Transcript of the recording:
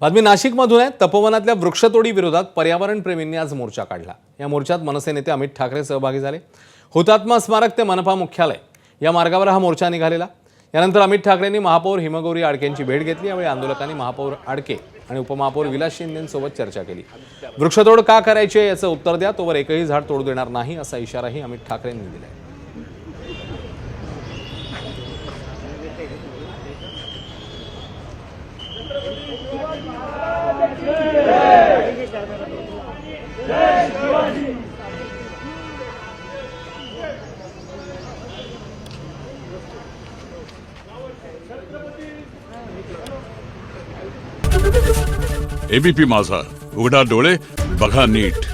बातमी नाशिकमधून आहे। तपोवनातल्या वृक्षतोडी विरोधात पर्यावरण प्रेमींनी आज मोर्चा काढला। या मोर्चात मनसे नेते अमित ठाकरे सहभागी झाले। हुतात्मा स्मारक ते मनपा मुख्यालय या मार्गावर हा मोर्चा निघालेला। यानंतर अमित ठाकरेंनी महापौर हिमगौरी आडकेंची भेट घेतली। यावेळी आंदोलकांनी महापौर आडके आणि उपमहापौर विलास शिंदेंसोबत चर्चा केली। वृक्षतोड का करायची आहे याचं उत्तर द्या, तोवर एकही झाड तोडू देणार नाही असा इशाराही अमित ठाकरेंनी दिला। एबीपी माझा, उघडा डोळे बघा नीट।